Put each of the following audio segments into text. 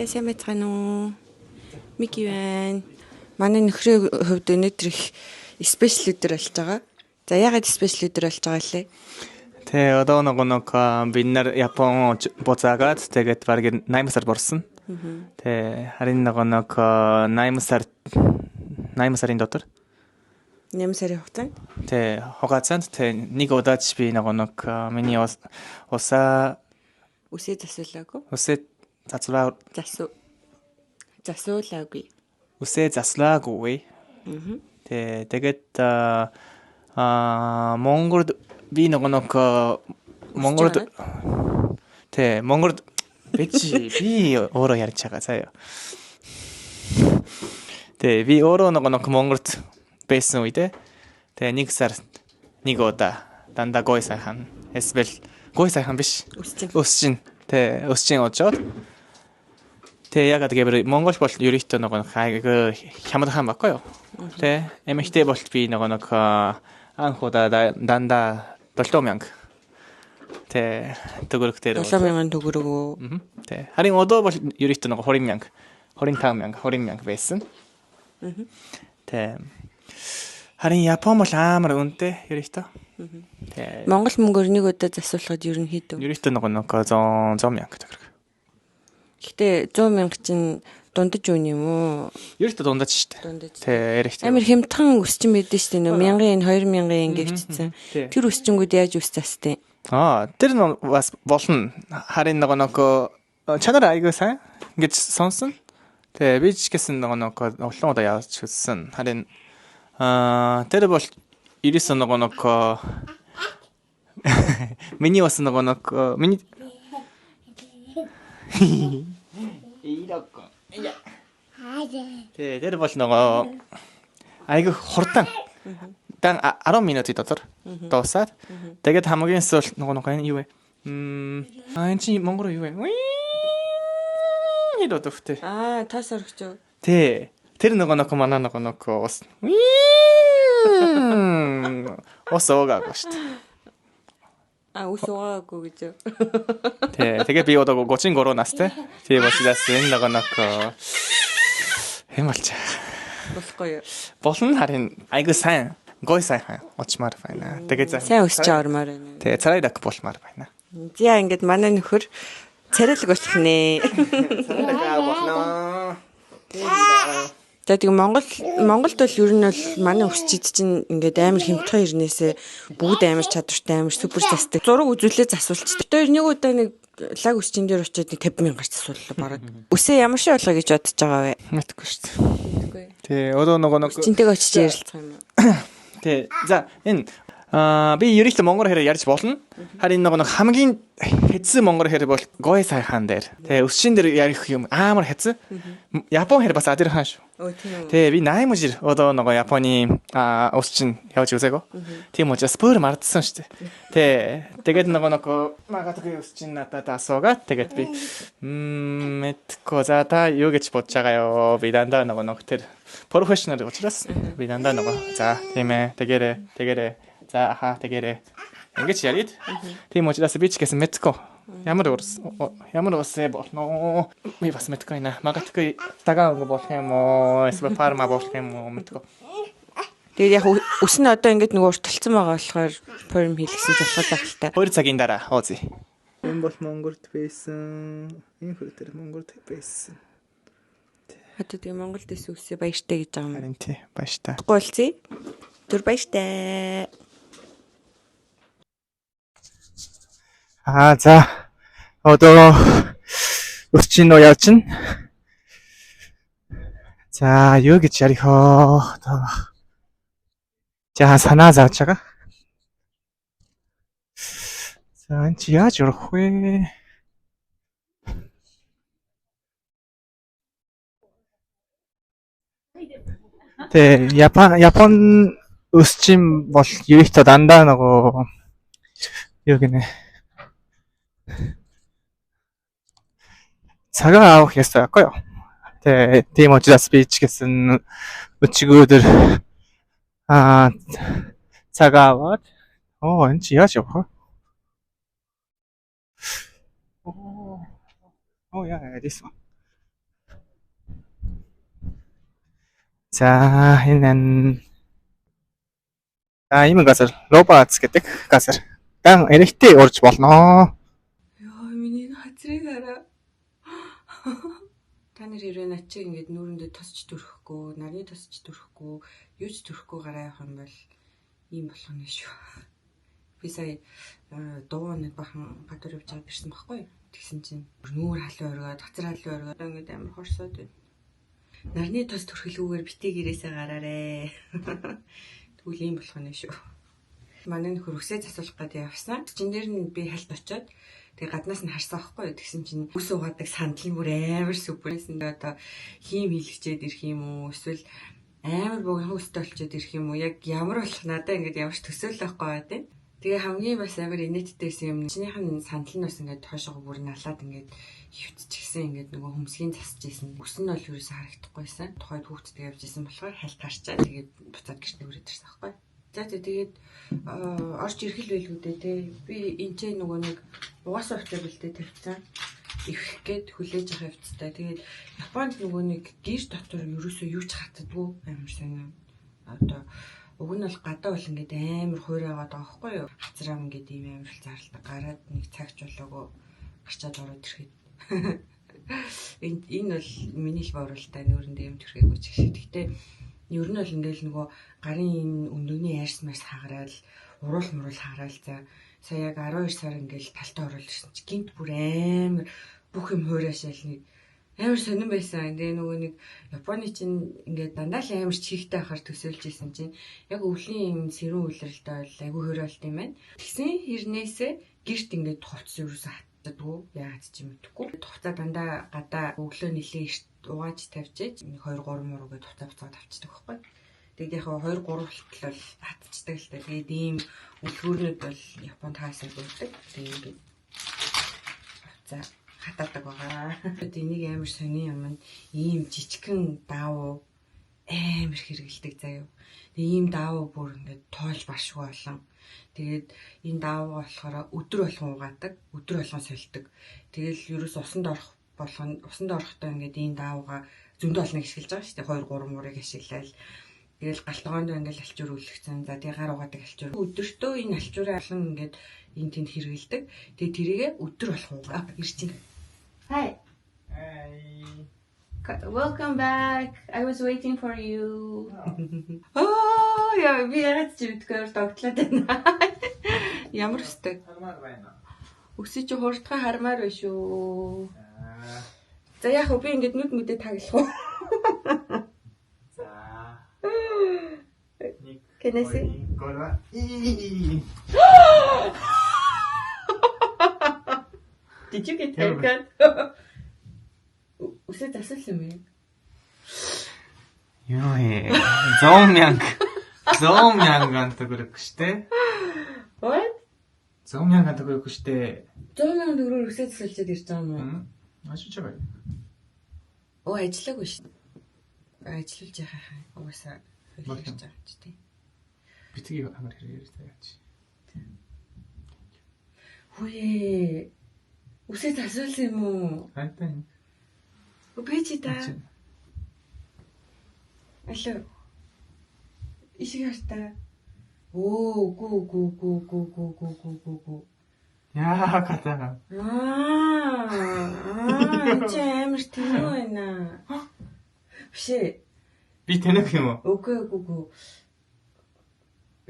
сайн байцгаана уу? Мики байна. Манай нөхрийн хувьд өнөөдөр их спешиал өдөр болж байгаа. За яагаад спешиал өдөр болж байгаа лээ? Тэгээ одоо нэг бид нар Япон буцаагаад тэгээд бараг 8 сар борсон. Тэгээ харин нэг 8 сарын дотор 8 сарын хугацаанд. Тэгээ хугацаанд тэгээ нэг удаач би нэг миний усаа Үсээ засуулаагүй. усээ Засуулаагүй. усээ заслаагүй. Тэгээд Монголд би нэг Монголд би өөрөө ярьж байгаа заяа. Тэгээ би өөрөө нэг Монголд байсан үедээ тэгээ нэг сар нэг удаа дандаа гой сайхан эсвэл гой сайхан биш өсчин тэгээ өсчин очоод тэгээ ягаад гэвэл Монгол бол ерөөхдөө нэг хайг хямдхан баггүй юу. Тэгээ эмэгтэй бол би нэг анхудаа дандаа 7,000 тэгээ төгрөгтэй 7,000 төгрөг үү? тэгээ харин одоо бол ерөөхдөө нэг 25,000 байсан. Тэгээ харин Япон бол амар үнэтэй ерөөхдөө. Тэгээ Монгол мөнгөөр нэг удаа засуулахад ер нь хэд вэ? ерөөхдөө нэг 100,000 төгрөг. Гэхдээ 100,000 чинь дундаж үн юм уу? Ерөөхдөө дундаж шүү дээ. Тэгээ ерөөхдөө Амар хямдхан өсчин мэдэн шүү дээ. 1000-ын 2,000-ын гэвчсэн. Тэр өсчингүүд яаж үс тастай? Тэр нь бас болно. Харин нэг чанар айгүй сайн гэж сонсон. Тэгээ би ч гэсэн нэг олон удаа явж үзсэн. Харин тэр бол ерөөсөө нэг миний бас нэг миний тэр бол нэг айгүй хурдан дан 10 минутын дотор дуусаад тэгээд хамгийн сүүл нэг юу вэ? Энэ чи монгол юу вэ? Идо төвтэй. Тас орогч юу? Тэр нэг манай нэг ус. Ус уугаагүй шүү дээ. Ус уугаагүй гэж юу? Тэгээ би одоо 33 настай. Тийм учраас энэ нэг хэм болчих. Болохгүй юу? Болно харин айгүй сайн. Гой сайхан очмаар байна. Тэгээ сайн өсч авармаар байна. Тэгээ царайдаг болмаар байна. За ингээд манай нөхөр царайлаг болох нэ. Царайдаг болно. За тийм Монголд бол ер нь бол манай өсчид чинь ингээд амар хямдхан ирнээсээ бүгд амар чадвартай амар супер засдаг. Зураг үзүүлээ засуулчих. Тэр нэг удаа нэг лаг өсчин дээр очиод 50,000 гарч засууллаа бараг. Үсээ ямар шиг болгоо гэж бодож байгаа вэ? Мэдгүй шүү дээ. Тэгээ одоо нэг чинтэйг очиж ярилцах юм уу? Тэгээ за энэ би ерөөхдөө монгол хэрэг ярьж болно. Харин нэг хамгийн хэцүү монгол хэрэг бол гой сайхан дээр. Тэгээ өсчин дээр ярих юм амар хэцүү. Япон хэрэг бас адилхан шүү. Тэгээ би 8 жил одоо нэг Японы өсчин явж үзээгөө. Тийм учраас бүр мартсан шүү дээ. Тэгээд нэг магадгүй өсчин надад асуугаад тэгээд би мэдгүй за та юу гэж бодож байгаа ёо. Би дандаа нэг тэр профешнл учраас би дандаа нэг за тийм ээ тэгэрээ за тэгэрээ ингэж ярид. Тийм учраас би ч гэсэн мэдгүй. Ямар усээ болно. Би бас мэдгүй наа. Магадгүй тагаан болох юм уу? Эсвэл фарма болох юм уу? Мэдгүй. Тэгээд яг өс нь одоо ингэж нэг урталцсан байгаа болохоор форм хийлгсэн ч болох байх л та. 2 цагийн дараа уузи. Энэ бол Монголд байсан. Энэ хөлтөр Монголд байсан. Одоо тийм Монголд эс үсээ баяртай гэж байгаа юм. Харин тий баяртай. Гуйлцъя. Түр баяртай. За. Одоо өсчин нөө явчихна. За, юу гэж ярих оо. За, санаа зааж байгаа. За, энэ чи яаж ярих вэ? Япон өсчин бол ерөөхдөө дандаа нөгөө юу гэнэ цагаа авах ёстой байхгүй юу? Тийм учраас би ч гэсэн өчигдөр цагаа аваад энэ чи яаж явах вэ? Oh yeah, this one. За энэ ийм газар Лобац гэдэг газар. Дан эрэгтэй урж болно. Йоо, миний хацрыг хараа. Та нар хэрвээ над чи ингэж нүүрэндээ тосч төрөхгүй, нарны тосч төрөхгүй, юу ч төрөхгүй гараа явах юм бол ийм болох нь шүү. Би сая дуу нэг бахан гадуур явж байгаа бирсэн байхгүй юу? Тэгсэн чинь нүүр халуун өргөө, цацар халуун өргөө ингэж амар хорсоод байна. Нарны тос төрхөлгүйгээр битгий гэрээсээ гараарэ. Тэгвэл ийм болох нь шүү. Манай нөхөр үсээ засуулах гэдэг явсан. Чин дээр нь би хальт очиод тэгээ гаднаас нь харсан байхгүй юу? Тэгсэн чинь үс угаадаг сандал нь бүр амар сүпэрсэн. Тэгээ одоо хийм хийлгчээд ирэх юм уу? Эсвэл амар богино үстэй болчиход ирэх юм уу? Яг ямар болох надаа ингэж ямарч төсөөлөх байхгүй байна. Тэгээ хамгийн бас амар инээдтэйсэн юм. Чинийх нь сандал нь бас ингэж тоошоо бүр налаад ингэж хөвтчихсэн ингэж нөгөө хөмсгийн засаж исэн. Үс нь бол ерөөсөө харагдахгүйсэн. Тухайд хүүхдтэй явж исэн болохоор хальт харчаа. Тэгээд буцаад гэрт нүрээд ирсэн байхгүй юу? За тэгээд орж ирэх л байлгүй дээ тий. Би энэ ч нөгөө нэг угаасаа уцаа бэлдээ тавьчихсан. Ивэх гээд хүлээж авах явцтай. Тэгээд Японд нөгөө нэг гэр дотор ерөөсөө юу ч хатдаггүй амар сонио. Одоо уг нь бол гадаа бол ингээд амар хуурай байгаа байхгүй юу? Хацраа ингээд ийм амар зарлалт гараад нэг цагч болоогүй гарчаад ороод ирэхэд. Энэ бол миний л бооролтой нүүрэндээ юм төрхийгүй ч гэсэн. Гэхдээ ер нь бол ингээл нөгөө гарын энэ өндөгний яарс марс хагараал уруул муруул хагараал за сая яг 12 сар ингээл талтаа оруулж ирсэн чи гинт бүр амар бүх юм хуурайшаал нэг амар сонирн байсан. Тэгээ нөгөө нэг Японы чинь ингээд дандаа л амар чихтэй ахаар төсөөлж исэн чинь яг өвлийн юм сэрүүн үйлрэлтэй бол айгүй хуурайлт юм байна. Тэгсэн хэрнээсээ гэрт ингээд хувцс юусэн хатдаггүй яагаад ч юм мэдэхгүй. Хувцаа дандаа гадаа өглөө нилээ эрт угааж тавьчих 2 3 муу гэж туцаа буцаад авчдаг байхгүй. Тэгээд яг 2 3 болтол бол хатчихдаг л та. Тэгээд ийм үлгүүрнүүд бол Японд хаасан байдаг. Тэгээд ингээд за хатаадаг байгаа. Тэгээд энийг амар сони юм. Ийм жижигхэн даав амар хэрэгэлдэг заяа. Тэгээд ийм даав бүр ингээд тоолж баршгүй болон тэгээд энэ даавга болохоор өдөр болгон угаадаг, өдөр болгон сольдог. Тэгэл ерөөс усанд орохдоо ингээд энэ даавга зөндөө олныг ашиглаж байгаа шүү дээ. 2 3 муурыг ашиглаад тэгэл галтгоонд ингээд алчуур үлгцэн. За тэгээ гар угаадаг алчуур. Өдөртөө энэ алчуураа олон ингээд энэ тэнд хэрэгэлдэг. Тэгээ тэрийгэ өдөр болгон угаа ирж байна. Hi. Welcome back. I was waiting for you. Oh, яа, би яагаад ч мэдгүй тогтлоод байна. Ямар өстэй? Хармаар байна. Өсөж хурдхан хармаар байна шүү. За яг би ингэж нүд мүдэ таглах уу? За. Can I see? Гора. Did you get haircut? Үсээ засуулсан юм. Юу ээ. 100 мянга төгрөг штэ. What? 100 мянга төгрөг штэ. 100 мянган төгрөөр үсээ засуулчаад ирж байгаа юм уу? Ашиж байгаа. Оо ажиллаагүй шүү. Ажиллаж яхаа. Угаасаа хэлж байгаа ч тийм. Битгий амар хэрэгээр тааж. Хөөе. Үсээ засуулсан юм уу? Хайтаа. Үпэчи та. Алло. Ишиг хартаа. Оо, гү. Яа катага. Чи амар тийм байна. Бишээ. Би тэнэх юм уу? Үгүй.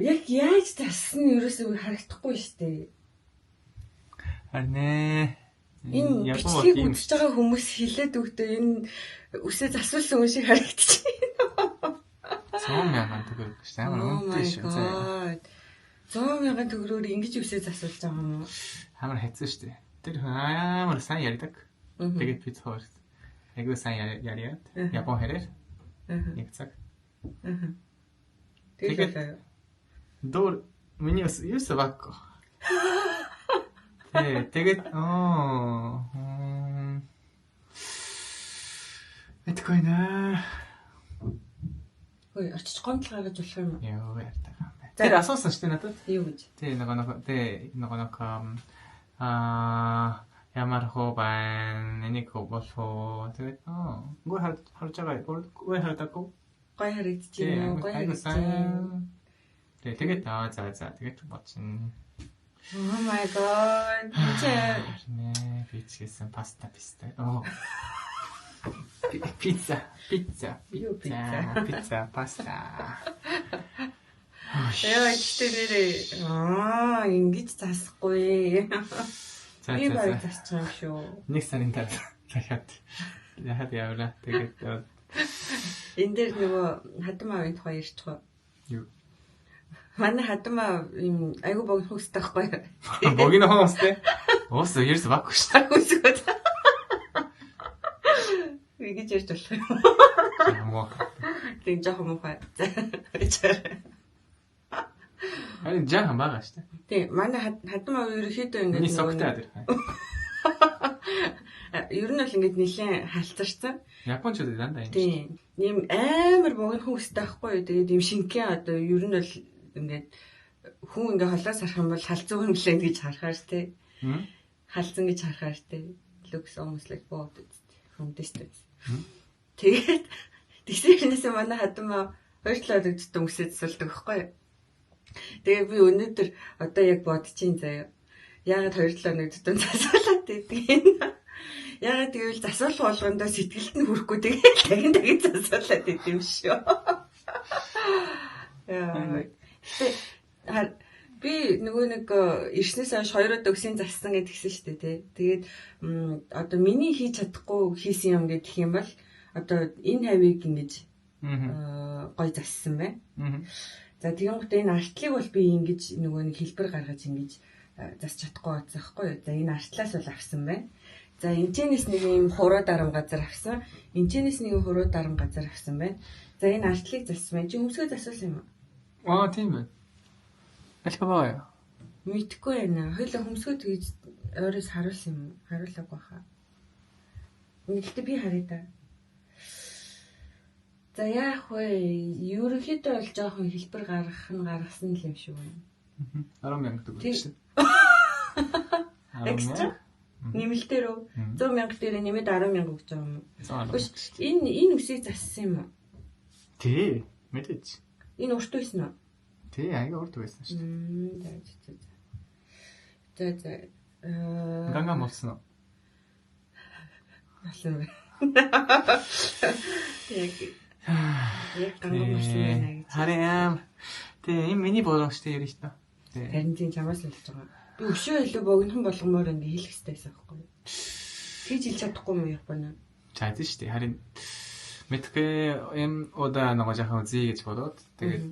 Яг яаж тассан ерөөсөө харагдахгүй штэ. Харин ээ. Энэ бичлэгийг үзэж байгаа хүмүүс хилээд өгдөө энэ үсээ засуулсан хүн шиг харагдчих. 100 мянган төгрөг шүү. Амар үнэтэй шүү. 100 мянган төгрөгөөр ингэж үсээ засуулж байгаа юм уу? Амар хэцүү шүү. Тэр амар сайн ярьдаг. Тэгээд би цоор. Айгуу сайн яриад. Япон хэрэг. Нэг цаг. Тэгээд дор миний юусаа багко. Тэгээд Этгэй нэ. Хөөе, очиж гомдол гаргаж болох юм уу? Яа, ярьдаг юм байна. Тэр асуусан шүү дээ надад. Юу гэж? Нөгөө ямар хобан энийг болоо. Тэгээд гоо харж байгаа. Гоо хардаг уу? Гоё харагдчихэв. Гоё харагдчихэв. 네, 되겠다. 자, 되게 멋진. Oh my god. 네, 미치겠어. 파스타 비슷해. 피자, 파스타. Яа ихтэй нэрээ ингэж засахгүй. Би баг засчих юм шүү. Нэг сарын дараа дахиад явлаа. Тэгээд энэ дээр нөгөө хадамаавын тухай ярьчих уу? юу? Манай хадамаа юм айгу богино хүстэй байхгүй. Богино хүмүүстэй. Уус ерөөс баггүй шүү. Хүсгээд. Ингэж ярьж болох юм. Муу. Тэг жоохон муухай. 아니 жаахан байгаа шүү дээ. Тий, манай хадамаа ерөөхдөө ингэж миний согтой адир. Ер нь бол ингэж нэлээд халтарсан. Япончууд дандаа юм. Тий. Ийм амар богино хүстэй байхгүй юу? Тэгээд ийм шинкэн одоо ер нь бол ингэж хүн ингээ холоос харах юм бол халзуу хүн гэлээ гэж харахаар тий. Халзан гэж харахаар тий. Looks almost like both from distance. Тэгээд тэгсэрнээс манай хадамаа 2 талаар өгдөө өмсөд засуулдаг байхгүй юу? Тэгээ би өнөөдөр одоо яг бодчихин заяа. Яагаад 2 талаар өгдөө засуулаад байдгийг. Яагаад гэвэл засуулах болгондоо сэтгэлд нь хүрэхгүй тэгээд дахин засуулаад байд юм шүү. Яа. Би нөгөө нэг ирснээс хойш 2 удаа өксийн зассан гэдгийгсэн шүү дээ тий. Тэгээд одоо миний хийж чадахгүй хийсэн юм гэх юм бол одоо энэ хавийг ингэж гой зассан байна. За тийм гот энэ артлыг бол би ингэж нөгөө нэг хэлбэр гаргаж ингэж засч чадахгүй байцаахгүй юу. За энэ артлаас бол авсан байна. За энэчнээс нэг юм хуруу дарам газар авсан. Энэчнээс нэг хуруу дарам газар авсан байна. За энэ артлыг зассан байна. Чи өмсгөө засуулсан юм уу? Тийм байна. Алхаваа. Мэдхгүй байна. Хоёлаа хөмсгөө тэгж ойроос харуулсан юм уу? Харуулаагүй хаа. Гэхдээ би харъя да. За яах вэ? Ерөнхийдөө бол жоохон хэлбэр гаргасан л юм шиг байна. 10,000 төгрөг шүү. Экстра? Нэмэлтээр үү? 100,000 дээр нэмээд 10,000 өгч байгаа юм уу? Энэ үсийг зассан юм уу? Тий, мэдээж. Энэ урт байсан уу? Тий, аяга урт байсан шүү дээ. За. Ганга болсон уу? Болсон бэ. Яг ганга болсон байна гэж. Харин тий, энэ миний боолоо шүү дээ ярих та. Харин тийм чамаас л болж байгаа. Би өшөө илүү богинохан болгомоор ингэ хэлэх хэрэгтэй байсан байхгүй юу? Тэгж хэлж чадахгүй юм Японы. За тийм шүү дээ. Харин мэдгүй юм удаа нэг жоохон зүй гэж бодоод тэгээд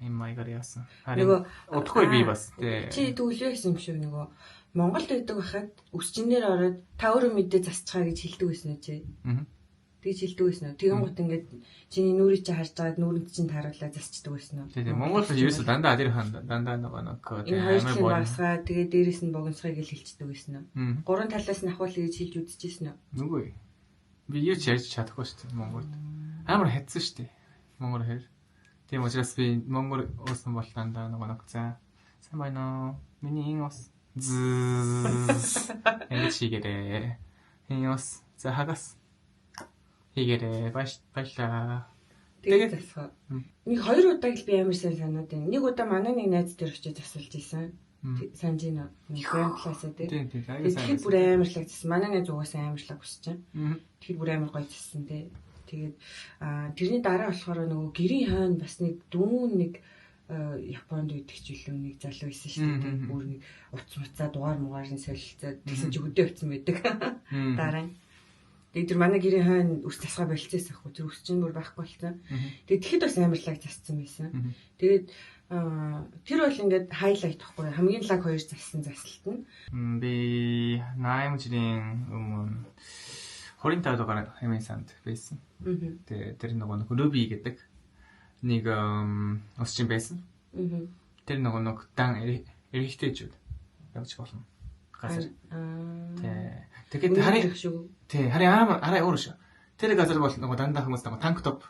ийм маягаар яасан. Харин утгагүй би бас тий. Чи төвлөөсөн юм шүү нөгөө Монголд байдаг байхад өсчнээр ороод та өөрөө мэдээ засчихаа гэж хэлдэг байсан үү чи? Тэгж хэлдэг байсан үү? Тэгэн гут ингээд чиний нүрийг чи харж байгаад нүрэнд чинь тааруулаад засчдаг байсан үү? Тий. Монгол л ерөөсө дандаа адир хаан дандаа нэг амар богиносгаа тэгээ дээрэс нь богиносгыг л хэлчихдэг байсан үү? Гурван талаас нь ахвал гэж хэлж үзчихсэн үү? Нүгүй. Би юу ч ярьж чадахгүй шүү дээ Монголд. Амар хэцүү шүү дээ. Монгол хэр. Тийм учраас би монгол уусан бол дандаа нэг за сайн байна уу? Миний энэ ус ингэж хийгээрээ. Энэ ус за хагас хийгээрээ баярлаа. Тэгээд засгаа. Нэг 2 удаа л би амар сайн санаад байна. Нэг удаа манай нэг найз дээр очиж асуулж исэн. Санж ин Grand Plaza дээр. Тэгэхээр бүр амарлаг зассан. Манай найз угаасаа амарлаг хүсэж байна. Тэгэхээр бүр амар гоё зассан те. Тэгээд тэрний дараа болохоор нөгөө гэрийн хойно бас нэг дүүн нэг Японд үйдэг ч илүү нэг залуу байсан шүү дээ. Бүр нэг уцмуцаа дугаар муугаар нь солилцоод тэгсэн чи хөдөө утсан байдаг. Дараа нь. Тэгээд тэр манай гэрийн хойно ус засгаа болцсон ахгүй. Тэр ус чинь бүр байхгүй болсон. Тэгээд тэгэхэд бас амарлаг зассан байсан. Тэгээд тэр бол ингээд хайлайт тахгүй хамгийн лаг 2 зассан засалт нь. Би 8 жилийн өмнө Хоринтадогаар хэмээн санд байсан. Тэгээд тэр нэг Руби гэдэг нэг усчин байсан. Тэр нэг дан эрэгтэйчүүд явж болно. Газар. Тэгээд харин амар арай өөр шүү. Тэр газар бол нэг дандаа хүмүүс нэг танк топ.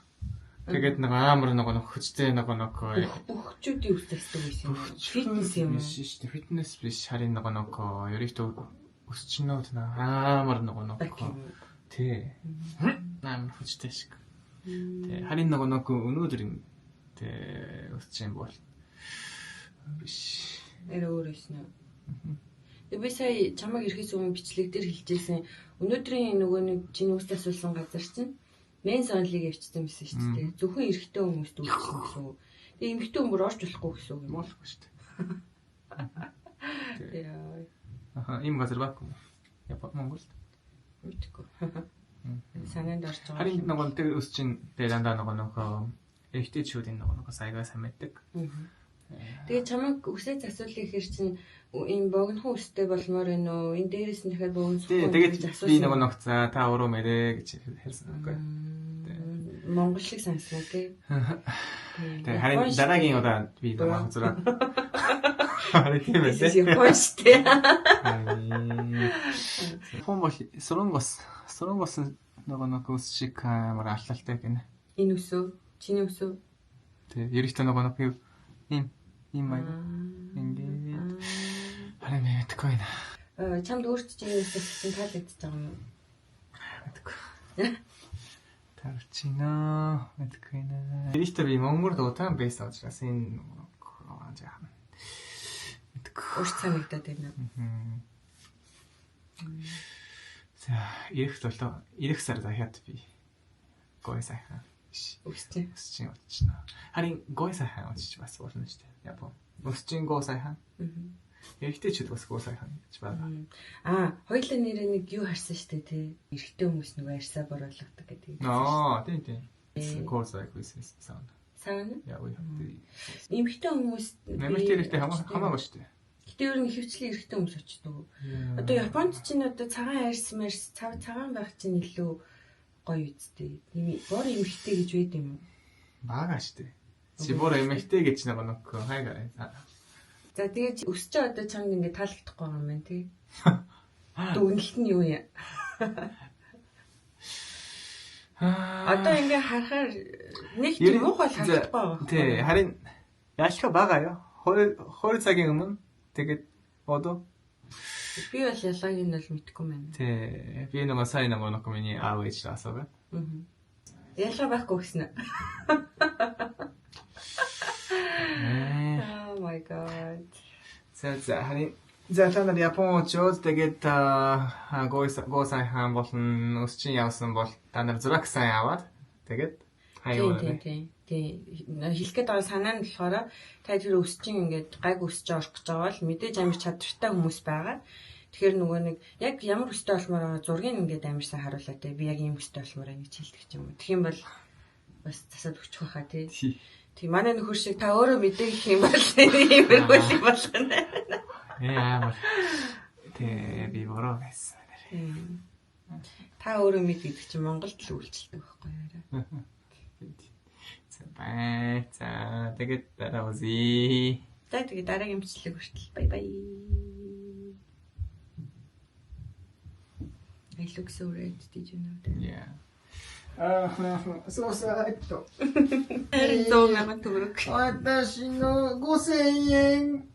Тэгээд нэг амар нэг хөжтэй нэг бөхчүүдийн үс засдаг байсан. Фитнес юм шүү дээ. Фитнес биш харин нэг ерөөхдөө өсчнүүд амар нэг тий. Амар хөжтэй шиг. Харин нэг өнөөдрийн өсч юм бол биш. Нэр өөр өснө. Би сая чамайг ирэхээс өмнө бичлэг дээр хэлжсэн. Өнөөдрийн нөгөө нэг чиний үст асуусан газар чинь мен сонлыг явьчихсан байсан шүү дээ. Зөвхөн эрэгтэй хүмүүст үйлчлсэн гэсэн үг. Тэгээ эмэгтэй хүмүүс орж болохгүй гэсэн үг юм. Болохгүй шүү дээ. Ийм газар байхгүй. Япон Монголд. Мэдгүй. Санаанд орж байгаа. Харин нөгөө тэр өсч чинь дандаа нөгөө эрэгтэйчүүдийн нөгөө саягаа сайн мэддэг. Тэгээ чамайг үсээ засуулах хэр чинь ийм богинохон үстэй болмоор байна уу? Энэ дээрээс нь дахиад богинохгүй. Тэгээд би нөгөө ногцаа та өөрөө мэрэ гэж хэлсэн байхгүй. Монгол шиг санснаа тий. Тэгээ харин дараагийн удаа би нөгөө зураг. Харин тийм ээ. Япончтэй. Хомбол Соронгос нөгөө үс шиг амар аллалтай гэнэ. Энэ үсөө, чиний үсөө. Тэгээ ерөнхийдөө нөгөө ийм маяг. Ингээд харин мэдгүй нэ. Чамд өөрт чинь үсээ таалагдчихж байгаа юм уу? Мэдгүй. Тарчина мэдгүй нэ. Ерөнхийдөө би Монгол дуудан байсан учраас энэ жаахан. Мэдгүй. Өөрт санагдаад байна. За, ирэх сар дахиад би гой сайхан. Өсчин очно. Харин гой сайхан очиж бас болно шүү дээ. Япон. Өсчин гой сайхан. Эрэгтэй ч бас гой сайхан гэж байна. Хоёулаа нэрээ нэг юу харсан шүү дээ тий. Эрэгтэй хүмүүс нэг арьсаа боруулгадаг гэдэг. Тийм. Гой сайхан сауна. Сауна? Яа, үгүй. Эмэгтэй хүмүүс эмэгтэй эрэгтэй хамаагүй шүү дээ. Гэтэ ер нь ихэвчлэн эрэгтэй хүмүүс очдог. Одоо Японд чинь одоо цагаан арьс цагаан байх чинь илүү гоё үстэй. Бор эмэгтэй гэж байд юм уу? Бага штэ. Чи бор эмэгтэй гэж нэг хайгаа. За тэгээд өсч одоо чамд ингээд таалагдахгүй юм байна тий. Дүнэлт нь юу юм? Одоо ингээд харахаар нэг тийм муухай харагдахгүй байгаа. Тий, харин ялха бага юу? 2 цагийн өмнө тэгээд одоо би бол ялгааг нь бол мэдэхгүй байна. Тий, би нөгөө сайн нөгөө миний аав ээж асуугаад. Ялгаа байхгүй гэсэн. Oh my god. За харин та нар Япон очоод тэгээд гой сайхан болон өсчин явсан бол та нар зураг сайн аваад тэгээд хаяа. Тийм. Хэлэх гээд байгаа санаа нь болохоор та тэр өсчин ингээд гайг өсч орох гэж байгаа бол мэдээж амар чадвартай хүмүүс байгаа. Тэгэхээр нөгөө нэг яг ямар өстэй болмоор байгаа зургийг ингээд амар сайн харууллаа те. Би яг ийм өстэй болмоор байна гэж хэлдэг юм уу. Тэгэх юм бол бас засаад өгчих байхаа тий. Тэг манай нөхөр шиг та өөрөө мэдэх юм бол ийм хөл болгоно. Амар. Тэ би бороо байсан. Та өөрөө мэддэг чинь Монголд л үйлчлдэг байхгүй юу? За тэгээд дараа үзье. Тэгээд дараагийн бичлэг хүртэл бай бай. I look so red, did you know that? Yeah. そうそう、動画の登録。私の5000円。